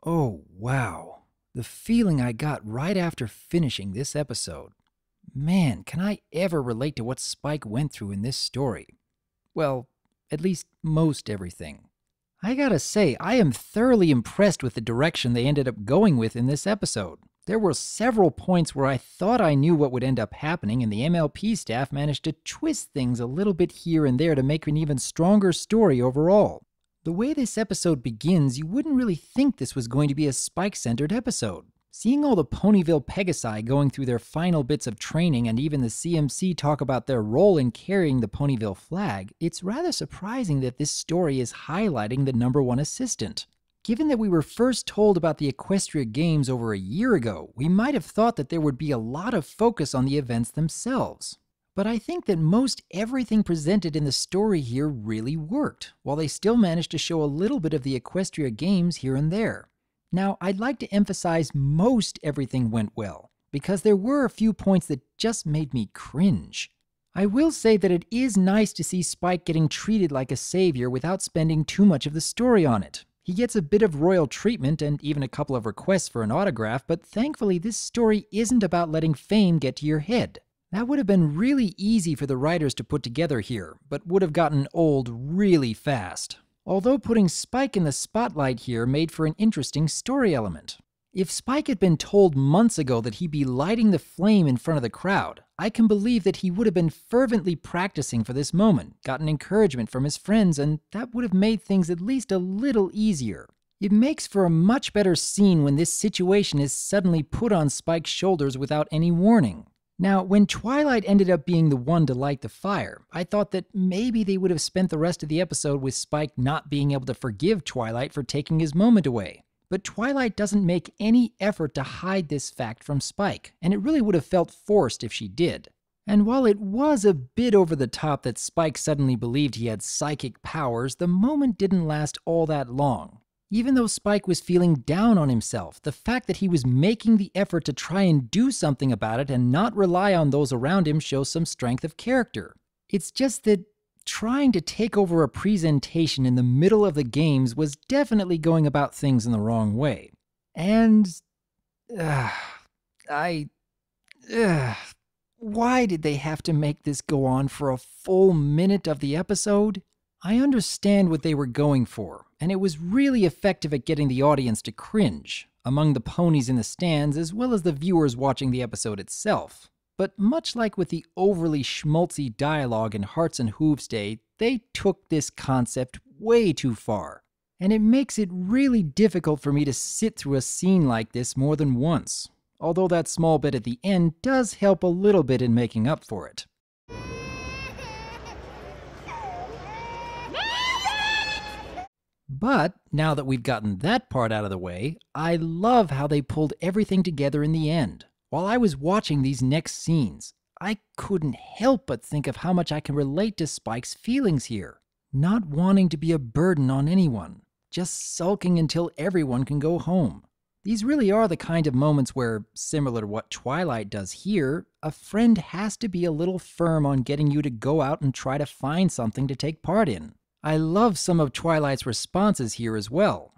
Oh, wow. The feeling I got right after finishing this episode. Man, can I ever relate to what Spike went through in this story? Well, at least most everything. I gotta say, I am thoroughly impressed with the direction they ended up going with in this episode. There were several points where I thought I knew what would end up happening, and the MLP staff managed to twist things a little bit here and there to make an even stronger story overall. The way this episode begins, you wouldn't really think this was going to be a Spike-centered episode. Seeing all the Ponyville Pegasi going through their final bits of training and even the CMC talk about their role in carrying the Ponyville flag, it's rather surprising that this story is highlighting the #1 assistant. Given that we were first told about the Equestria Games over a year ago, we might have thought that there would be a lot of focus on the events themselves. But I think that most everything presented in the story here really worked, while they still managed to show a little bit of the Equestria Games here and there. Now, I'd like to emphasize most everything went well, because there were a few points that just made me cringe. I will say that it is nice to see Spike getting treated like a savior without spending too much of the story on it. He gets a bit of royal treatment and even a couple of requests for an autograph, but thankfully this story isn't about letting fame get to your head. That would have been really easy for the writers to put together here, but would have gotten old really fast. Although putting Spike in the spotlight here made for an interesting story element. If Spike had been told months ago that he'd be lighting the flame in front of the crowd, I can believe that he would have been fervently practicing for this moment, gotten encouragement from his friends, and that would have made things at least a little easier. It makes for a much better scene when this situation is suddenly put on Spike's shoulders without any warning. Now, when Twilight ended up being the one to light the fire, I thought that maybe they would have spent the rest of the episode with Spike not being able to forgive Twilight for taking his moment away. But Twilight doesn't make any effort to hide this fact from Spike, and it really would have felt forced if she did. And while it was a bit over the top that Spike suddenly believed he had psychic powers, the moment didn't last all that long. Even though Spike was feeling down on himself, the fact that he was making the effort to try and do something about it and not rely on those around him shows some strength of character. It's just that trying to take over a presentation in the middle of the games was definitely going about things in the wrong way. And why did they have to make this go on for a full minute of the episode? I understand what they were going for, and it was really effective at getting the audience to cringe, among the ponies in the stands as well as the viewers watching the episode itself. But much like with the overly schmaltzy dialogue in Hearts and Hooves Day, they took this concept way too far. And it makes it really difficult for me to sit through a scene like this more than once, although that small bit at the end does help a little bit in making up for it. But now that we've gotten that part out of the way, I love how they pulled everything together in the end. While I was watching these next scenes, I couldn't help but think of how much I can relate to Spike's feelings here. Not wanting to be a burden on anyone, just sulking until everyone can go home. These really are the kind of moments where, similar to what Twilight does here, a friend has to be a little firm on getting you to go out and try to find something to take part in. I love some of Twilight's responses here as well.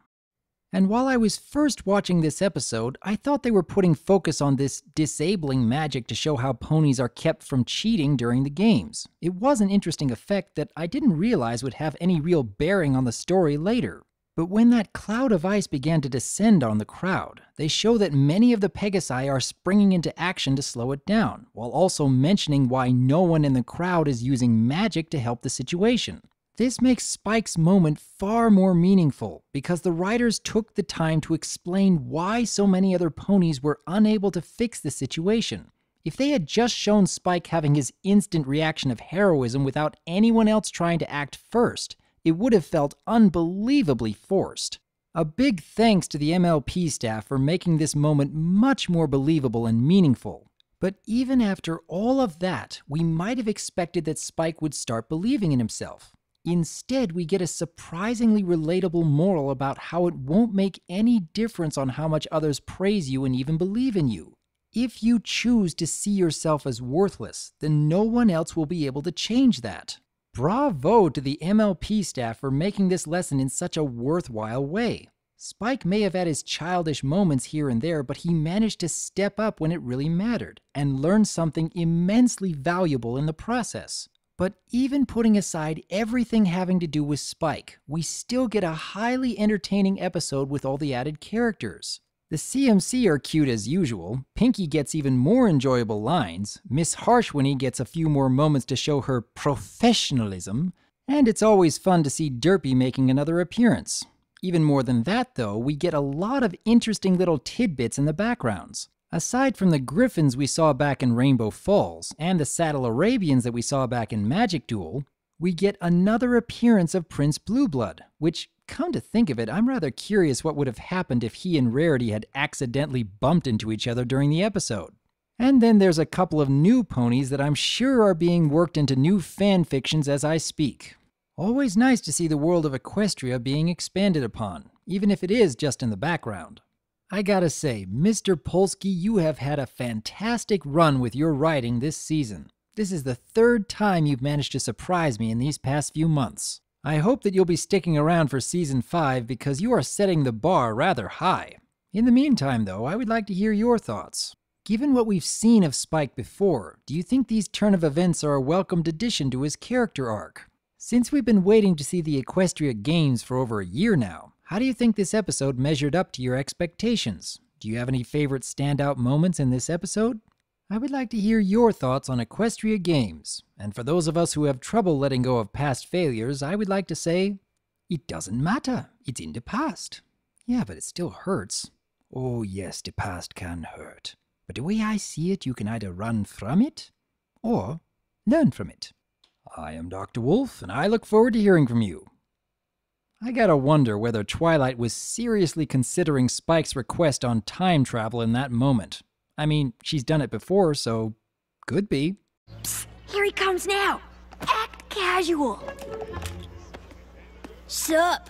And while I was first watching this episode, I thought they were putting focus on this disabling magic to show how ponies are kept from cheating during the games. It was an interesting effect that I didn't realize would have any real bearing on the story later. But when that cloud of ice began to descend on the crowd, they show that many of the Pegasi are springing into action to slow it down, while also mentioning why no one in the crowd is using magic to help the situation. This makes Spike's moment far more meaningful because the writers took the time to explain why so many other ponies were unable to fix the situation. If they had just shown Spike having his instant reaction of heroism without anyone else trying to act first, it would have felt unbelievably forced. A big thanks to the MLP staff for making this moment much more believable and meaningful. But even after all of that, we might have expected that Spike would start believing in himself. Instead, we get a surprisingly relatable moral about how it won't make any difference on how much others praise you and even believe in you. If you choose to see yourself as worthless, then no one else will be able to change that. Bravo to the MLP staff for making this lesson in such a worthwhile way. Spike may have had his childish moments here and there, but he managed to step up when it really mattered and learn something immensely valuable in the process. But even putting aside everything having to do with Spike, we still get a highly entertaining episode with all the added characters. The CMC are cute as usual, Pinky gets even more enjoyable lines, Miss Harshwinny gets a few more moments to show her professionalism, and it's always fun to see Derpy making another appearance. Even more than that though, we get a lot of interesting little tidbits in the backgrounds. Aside from the Griffins we saw back in Rainbow Falls, and the Saddle Arabians that we saw back in Magic Duel, we get another appearance of Prince Blueblood, which, come to think of it, I'm rather curious what would have happened if he and Rarity had accidentally bumped into each other during the episode. And then there's a couple of new ponies that I'm sure are being worked into new fan fictions as I speak. Always nice to see the world of Equestria being expanded upon, even if it is just in the background. I gotta say, Mr. Polsky, you have had a fantastic run with your writing this season. This is the third time you've managed to surprise me in these past few months. I hope that you'll be sticking around for Season 5 because you are setting the bar rather high. In the meantime, though, I would like to hear your thoughts. Given what we've seen of Spike before, do you think these turn of events are a welcomed addition to his character arc? Since we've been waiting to see the Equestria Games for over a year now, how do you think this episode measured up to your expectations? Do you have any favorite standout moments in this episode? I would like to hear your thoughts on Equestria Games, and for those of us who have trouble letting go of past failures, I would like to say, it doesn't matter, it's in the past. Yeah, but it still hurts. Oh yes, the past can hurt. But the way I see it, you can either run from it, or learn from it. I am Dr. Wolf, and I look forward to hearing from you. I gotta wonder whether Twilight was seriously considering Spike's request on time travel in that moment. I mean, she's done it before, so could be. Psst, here he comes now. Act casual. Sup?